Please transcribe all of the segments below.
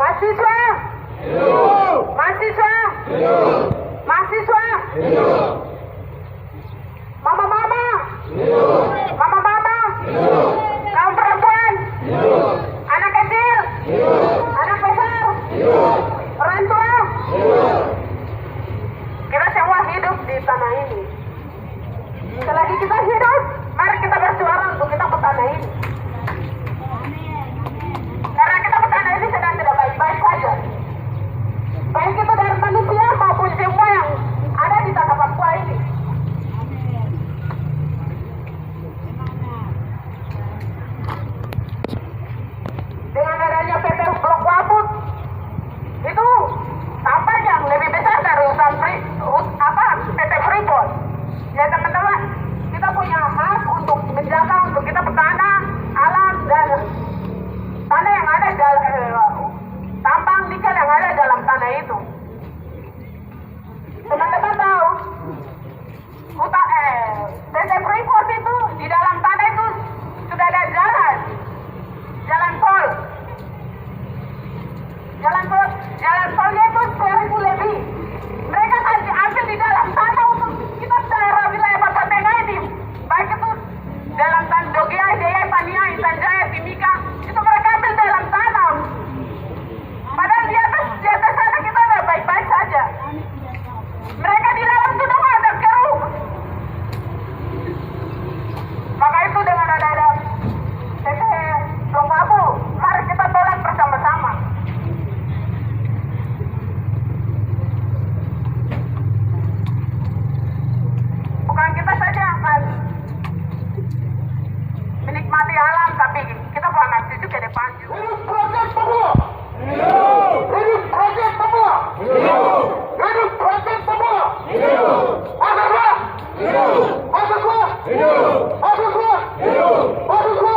Mahasiswa? Mahasiswa? Mahasiswa? Mama-mama? Mama-mama? Kaum perempuan? Anak kecil? Anak besar? Orang tua? Kita semua hidup di tanah ini. Selagi kita hidup, mari kita bersuara untuk kita ke tanah ini. Karena kita ke tanah ini sedang tidak baik-baik saja. Baik itu dari manusia maupun semua yang ada di tanah Papua ini. Dengan adanya PT Blok Waput, itu sampah yang lebih besar dari usaha PT Freeport. Ya teman-teman, kita punya hak untuk menjaga, untuk kita bertanah alam dan tanah yang ada tambang nikel yang ada dalam tanah itu. Teman-teman tahu, PT Freeport itu di dalam tanah itu sudah ada jalan tol. Jalan tolnya itu 2.000 lebih. Mereka kan diambil di dalam tanah untuk kita daerah wilayah Papua Tengah ini. Baik itu dalam tanah Dogiai, Deyai, Paniai, Intan Jaya, Timika, itu mereka ambil dalam tanah. Padahal di atas sana kita udah baik-baik saja. Mereka di dalam sudah ada keruh. Maka itu dengan ada PT Blok Waput, mari kita tolak bersama-sama. Bukan kita saja akan menikmati alam, tapi kita akan cucu ke depan juga. Hidup Project Papua! Hidup Project Papua! Hidup Project Papua! Mahasiswa! Mahasiswa! Mahasiswa! Mahasiswa!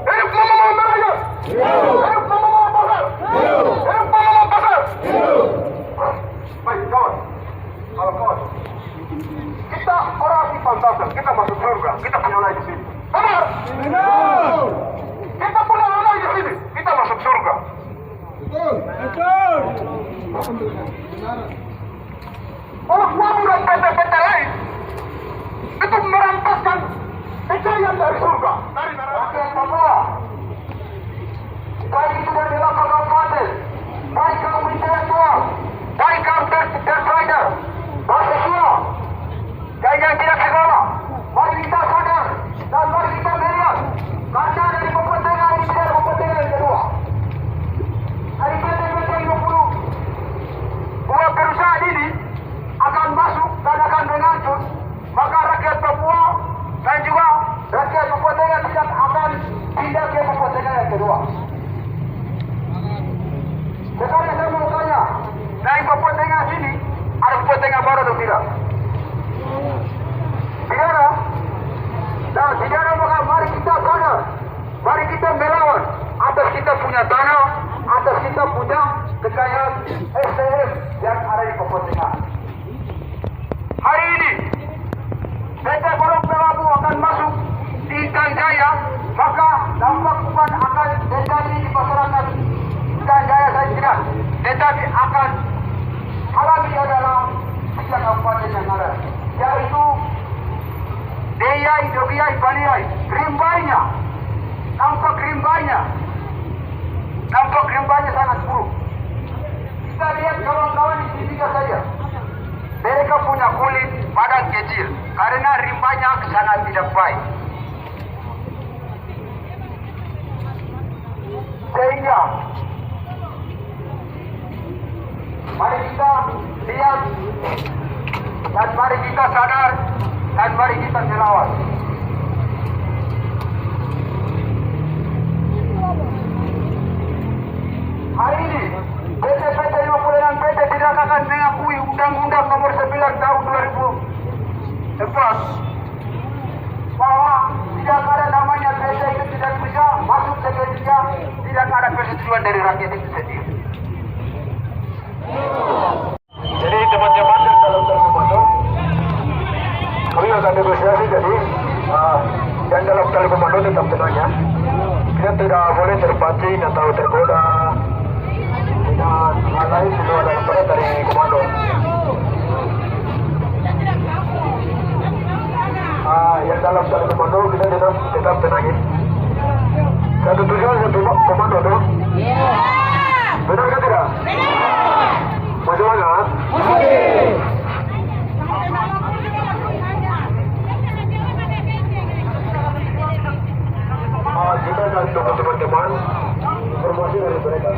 Hidup Mama Meraja! Hidup Mama Pasar! Hidup Mama Pasar! Baik, kawan. Kalau kawan, kita orang di Pantasan, kita masuk surga, kita punya nilai di sini. Benar? Kita punya nilai di sini, kita masuk surga. Blok Waput dan PT-PT lain itu merampaskan kekayaan dari surga, dari rakyat Papua. Baik itu dari lokal kabupaten, baik kaum intelektual, baik kaum trader, mahasiswa, dan yang tidak sekolah. Mari kita sadar dan mari kita melihat karena dari Papua Tengah ini tidak ada Papua Tengah yang kedua. Dari PT-PT 50 dua perusahaan ini akan masuk dan akan menghancur, maka rakyat Papua dan juga rakyat Papua Tengah tidak akan pindah ke Papua Tengah yang kedua. Sekarang saya mau tanya, dari Papua Tengah sini ada Papua Tengah baru atau tidak? Tidak ada. Nah, tidak ada, maka mari kita sadar, mari kita melawan atas kita punya tanah, atas kita punya kekayaan SDM yang ada di Papua Tengah. Hari ini PT Blok Waput akan masuk di Intan Jaya, maka dampak bukan akan terjadi di masyarakat Intan Jaya saja, tetapi akan alami adalah 3 kabupaten yang ada, yaitu Deyai, Dogiai, Paniai. Rimbanya, nampak rimbanya sangat buruk. Kita lihat kawan-kawan di Timika saja. Mereka punya kulit padat kecil karena rimbanya sangat tidak baik. Sehingga mari kita lihat dan mari kita sadar dan mari kita melawan. Hari ini PT-PT 50 dan PT tidak akan mengakui Undang-Undang Nomor 9 Tahun 2004 bahwa tidak ada namanya PT itu tidak bisa masuk ke Indonesia, tidak ada persetujuan dari rakyat itu sendiri. Jadi teman-teman dan dalam komando, kami akan negosiasi. Jadi dan dalam komando tetap tenang ya. Kita tidak boleh terpancing atau tergoda hal lain itu ada kepada dari komando. Yang dalam satu komando kita tetap tenangin. Satu tujuan satu komando tuh. Benar kan tidak? Masih mana? Kita akan coba teman-teman informasi dari mereka.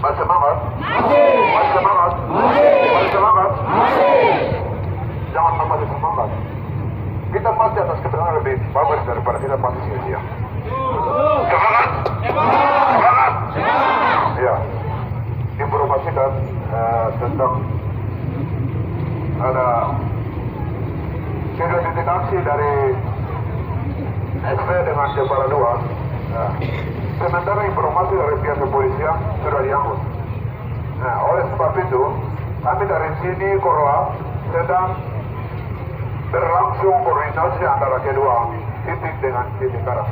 Masih semangat? Masih semangat? Masih semangat? Jangan tambah semangat. Kita pasti atas keterangan lebih bagus daripada kita pasti sia-sia. Semangat? Semangat? Iya. Informasikan tentang ada identifikasi dari SP dengan Jepara 2. Sementara informasi dari pihak kepolisian sudah diangkut. Nah, oleh sebab itu, kami dari sini Korwa sedang berlangsung koordinasi antara kedua titik dengan titik arah.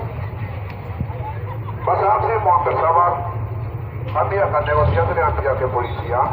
Masa aksi mohon bersabar, kami akan negosiasi dengan pihak kepolisian.